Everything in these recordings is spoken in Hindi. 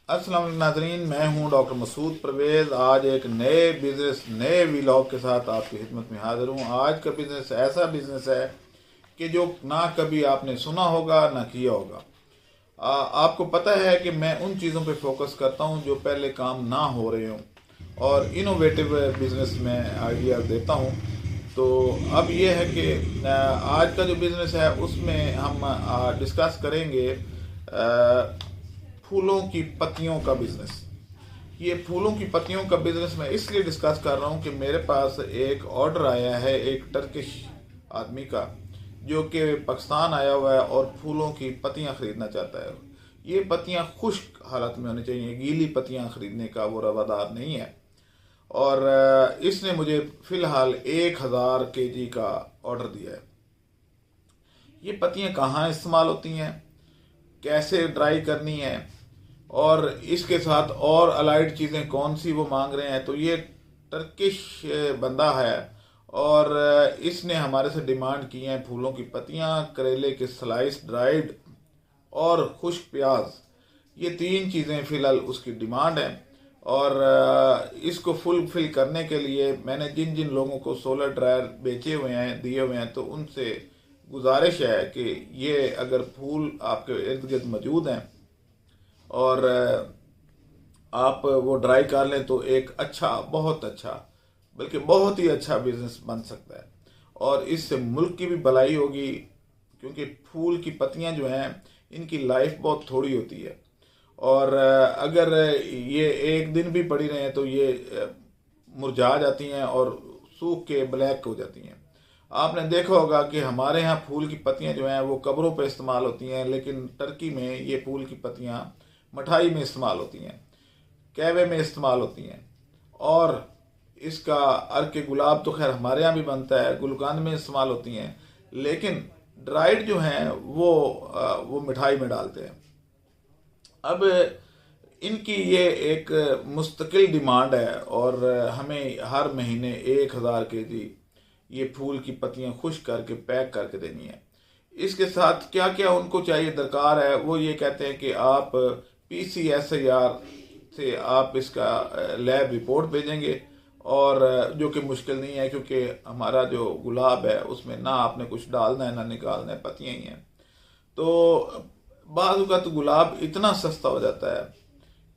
अस्सलाम वालेकुम नाज़रीन, मैं हूं डॉक्टर मसूद परवेज़। आज एक नए बिज़नेस नए व्लॉग के साथ आपकी खिदमत में हाज़िर हूं। आज का बिज़नेस ऐसा बिज़नेस है कि जो ना कभी आपने सुना होगा ना किया होगा। आपको पता है कि मैं उन चीज़ों पे फोकस करता हूं जो पहले काम ना हो रहे हों और इनोवेटिव बिज़नेस में आइडिया देता हूं। तो अब ये है कि आज का जो बिज़नेस है उसमें हम डिस्कस करेंगे फूलों की पत्तियों का बिजनेस। ये फूलों की पत्तियों का बिजनेस मैं इसलिए डिस्कस कर रहा हूँ कि मेरे पास एक ऑर्डर आया है एक टर्किश आदमी का, जो कि पाकिस्तान आया हुआ है और फूलों की पत्तियां खरीदना चाहता है। ये पत्तियां खुश्क हालत में होनी चाहिए, गीली पत्तियां खरीदने का वो रवादार नहीं है। और इसने मुझे फिलहाल 1000 kg का ऑर्डर दिया है। ये पत्तियां कहाँ इस्तेमाल होती हैं, कैसे ड्राई करनी है और इसके साथ और अलाइड चीज़ें कौन सी वो मांग रहे हैं। तो ये टर्किश बंदा है और इसने हमारे से डिमांड की है फूलों की पत्तियां, करेले के स्लाइस ड्राइड और खुश्क प्याज। ये 3 चीज़ें फ़िलहाल उसकी डिमांड है। और इसको फुलफिल करने के लिए मैंने जिन जिन लोगों को सोलर ड्रायर बेचे हुए हैं, दिए हुए हैं, तो उनसे गुजारिश है कि ये अगर फूल आपके इर्द गिर्द मौजूद हैं और आप वो ड्राई कर लें तो एक अच्छा, बहुत अच्छा, बल्कि बहुत ही अच्छा बिजनेस बन सकता है। और इससे मुल्क की भी भलाई होगी, क्योंकि फूल की पत्तियां जो हैं इनकी लाइफ बहुत थोड़ी होती है और अगर ये एक दिन भी पड़ी रहें तो ये मुरझा जाती हैं और सूख के ब्लैक हो जाती हैं। आपने देखा होगा कि हमारे यहाँ फूल की पत्तियां जो हैं वो कब्रों पर इस्तेमाल होती हैं, लेकिन टर्की में ये फूल की पत्तियां मिठाई में इस्तेमाल होती हैं, कहवे में इस्तेमाल होती हैं। और इसका अर्क गुलाब तो खैर हमारे यहाँ भी बनता है, गुलकान में इस्तेमाल होती हैं, लेकिन ड्राइड जो हैं वो मिठाई में डालते हैं। अब इनकी ये एक मुस्तकिल डिमांड है और हमें हर महीने 1000 kg ये फूल की पत्तियां खुश करके पैक करके देनी है। इसके साथ क्या क्या उनको चाहिए दरकार है, वो ये कहते हैं कि आप PCSIR से आप इसका लैब रिपोर्ट भेजेंगे, और जो कि मुश्किल नहीं है क्योंकि हमारा जो गुलाब है उसमें ना आपने कुछ डालना है ना निकालना है, पत्तियां ही हैं। तो बाज़ का तो गुलाब इतना सस्ता हो जाता है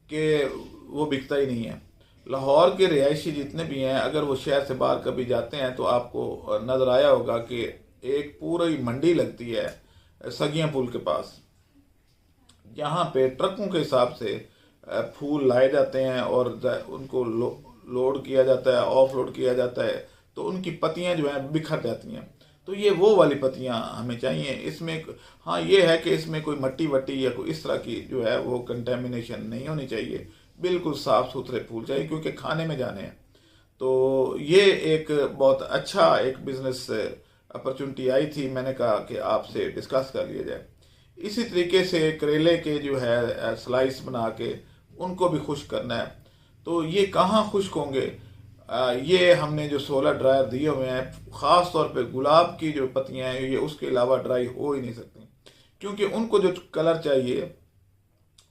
कि वो बिकता ही नहीं है। लाहौर के रिहायशी जितने भी हैं, अगर वो शहर से बाहर कभी जाते हैं तो आपको नज़र आया होगा कि एक पूरी मंडी लगती है सगियां पुल के पास, जहाँ पे ट्रकों के हिसाब से फूल लाए जाते हैं और उनको लोड किया जाता है, ऑफ लोड किया जाता है, तो उनकी पत्तियां जो हैं बिखर जाती हैं। तो ये वो वाली पत्तियां हमें चाहिए। इसमें हाँ ये है कि इसमें कोई मट्टी वट्टी या कोई इस तरह की जो है वो कंटेमिनेशन नहीं होनी चाहिए, बिल्कुल साफ सुथरे फूल चाहिए क्योंकि खाने में जाने हैं। तो ये एक बहुत अच्छा एक बिजनेस अपॉर्चुनिटी आई थी, मैंने कहा कि आपसे डिस्कस कर लिया जाए। इसी तरीके से करेले के जो है स्लाइस बना के उनको भी खुश्क करना है। तो ये कहाँ खुश्क होंगे, ये हमने जो सोलर ड्रायर दिए हुए हैं, ख़ास तौर पे गुलाब की जो पत्तियां हैं ये उसके अलावा ड्राई हो ही नहीं सकती, क्योंकि उनको जो कलर चाहिए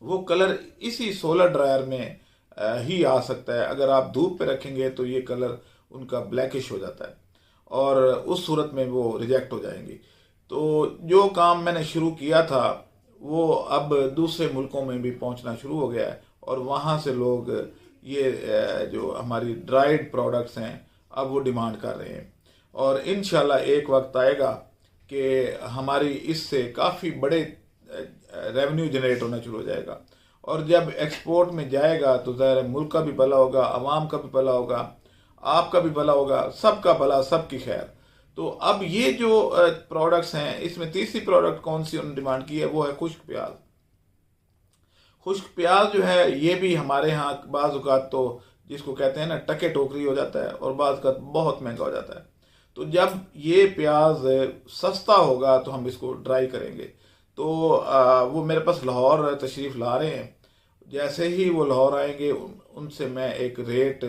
वो कलर इसी सोलर ड्रायर में ही आ सकता है। अगर आप धूप पे रखेंगे तो ये कलर उनका ब्लैकिश हो जाता है और उस सूरत में वो रिजेक्ट हो जाएंगी। तो जो काम मैंने शुरू किया था वो अब दूसरे मुल्कों में भी पहुंचना शुरू हो गया है और वहाँ से लोग ये जो हमारी ड्राइड प्रोडक्ट्स हैं अब वो डिमांड कर रहे हैं। और इंशाल्लाह एक वक्त आएगा कि हमारी इससे काफ़ी बड़े रेवेन्यू जनरेट होना शुरू हो जाएगा और जब एक्सपोर्ट में जाएगा तो ज़ाहिर है मुल्क का भी भला होगा, आवाम का भी भला होगा, आपका भी भला होगा, सबका भला, सबकी खैर। तो अब ये जो प्रोडक्ट्स हैं इसमें तीसरी प्रोडक्ट कौन सी उन्होंने डिमांड की है वो है खुश्क प्याज। खुश्क प्याज जो है ये भी हमारे यहाँ बाज़ औक़ात तो जिसको कहते हैं ना टके टोकरी हो जाता है और बाज़ औक़ात बहुत महंगा हो जाता है। तो जब ये प्याज सस्ता होगा तो हम इसको ड्राई करेंगे। तो वो मेरे पास लाहौर तशरीफ़ ला रहे हैं। जैसे ही वो लाहौर आएंगे उनसे मैं एक रेट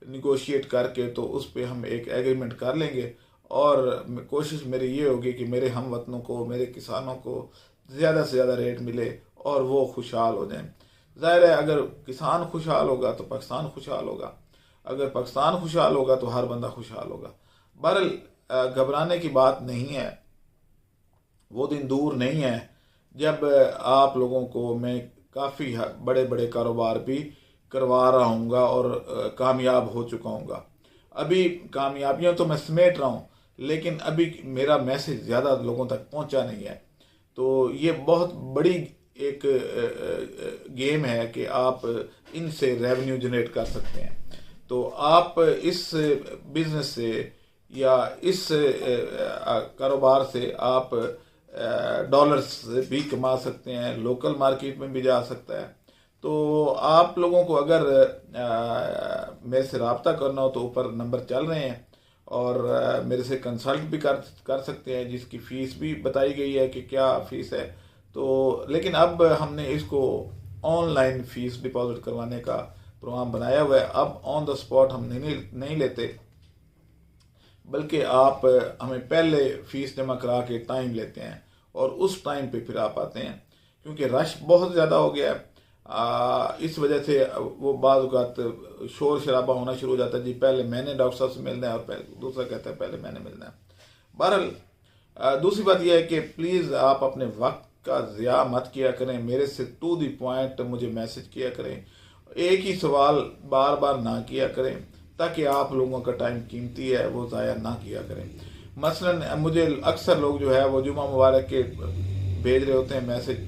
निगोशिएट करके तो उस पर हम एक एग्रीमेंट कर लेंगे और कोशिश मेरी ये होगी कि मेरे हम वतनों को, मेरे किसानों को ज़्यादा से ज़्यादा रेट मिले और वो खुशहाल हो जाएं। ज़ाहिर है अगर किसान खुशहाल होगा तो पाकिस्तान खुशहाल होगा, अगर पाकिस्तान खुशहाल होगा तो हर बंदा खुशहाल होगा। बहरहाल घबराने की बात नहीं है, वो दिन दूर नहीं है जब आप लोगों को मैं काफ़ी बड़े बड़े कारोबार भी करवा रहा हूँगा और कामयाब हो चुका हूँगा। अभी कामयाबियाँ तो मैं समेट रहा हूँ, लेकिन अभी मेरा मैसेज ज़्यादा लोगों तक पहुँचा नहीं है। तो ये बहुत बड़ी एक गेम है कि आप इनसे रेवेन्यू जनरेट कर सकते हैं। तो आप इस बिजनेस से या इस कारोबार से आप डॉलर्स भी कमा सकते हैं, लोकल मार्केट में भी जा सकता है। तो आप लोगों को अगर मेरे से रब्ता करना हो तो ऊपर नंबर चल रहे हैं और मेरे से कंसल्ट भी कर सकते हैं, जिसकी फ़ीस भी बताई गई है कि क्या फ़ीस है। तो लेकिन अब हमने इसको ऑनलाइन फ़ीस डिपॉजिट करवाने का प्रोग्राम बनाया हुआ है। अब ऑन द स्पॉट हम नहीं लेते, बल्कि आप हमें पहले फ़ीस जमा करा के टाइम लेते हैं और उस टाइम पे फिर आप आते हैं, क्योंकि रश बहुत ज़्यादा हो गया है। इस वजह से वो बाज़ औक़ात शोर शराबा होना शुरू हो जाता है, जी पहले मैंने डॉक्टर साहब से मिलना है और पहले दूसरा कहता है पहले मैंने मिलना है। बहरहाल दूसरी बात यह है कि प्लीज़ आप अपने वक्त का ज़िया मत किया करें, मेरे से टू द पॉइंट मुझे मैसेज किया करें, एक ही सवाल बार बार ना किया करें, ताकि आप लोगों का टाइम कीमती है वो ज़ाया ना किया करें। मसलन मुझे अक्सर लोग जो है वो जुमा मुबारक के भेज रहे होते हैं मैसेज,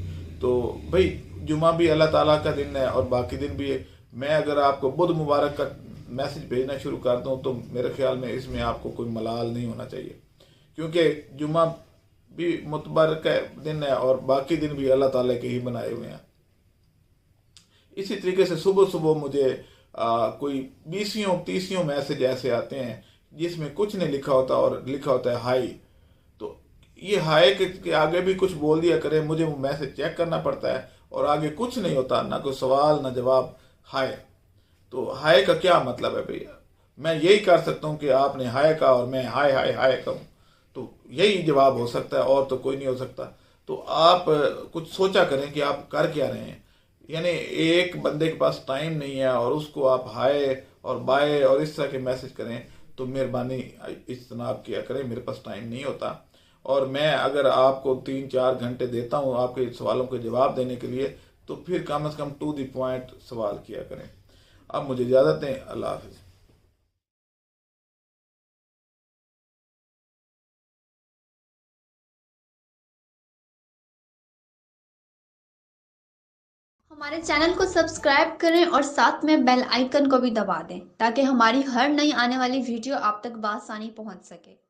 तो भाई जुमा भी अल्लाह ताला का दिन है और बाकी दिन भी है। मैं अगर आपको बुध मुबारक का मैसेज भेजना शुरू कर दूं तो मेरे ख्याल में इसमें आपको कोई मलाल नहीं होना चाहिए, क्योंकि जुमा भी मुतबरक दिन है और बाकी दिन भी अल्लाह ताला के ही बनाए हुए हैं। इसी तरीके से सुबह सुबह मुझे कोई 20 मैसेज ऐसे आते हैं जिसमें कुछ नहीं लिखा होता और लिखा होता है हाई। तो ये हाई के आगे भी कुछ बोल दिया करें, मुझे वो मैसेज चेक करना पड़ता है और आगे कुछ नहीं होता, ना कोई सवाल ना जवाब, हाय। तो हाय का क्या मतलब है भैया? मैं यही कर सकता हूँ कि आपने हाय कहा और मैं हाय हाय हाय कहूँ, तो यही जवाब हो सकता है और तो कोई नहीं हो सकता। तो आप कुछ सोचा करें कि आप कर क्या रहे हैं। यानी एक बंदे के पास टाइम नहीं है और उसको आप हाय और बाय और इस तरह के मैसेज करें, तो मेहरबानी इज्तनाब किया करें, मेरे पास टाइम नहीं होता। और मैं अगर आपको 3-4 घंटे देता हूँ आपके सवालों के जवाब देने के लिए, तो फिर कम से कम टू द पॉइंट सवाल किया करें। अब मुझे इजाज़त दें, अल्लाह हाफिज़। हमारे चैनल को सब्सक्राइब करें और साथ में बेल आइकन को भी दबा दें, ताकि हमारी हर नई आने वाली वीडियो आप तक बआसानी पहुंच सके।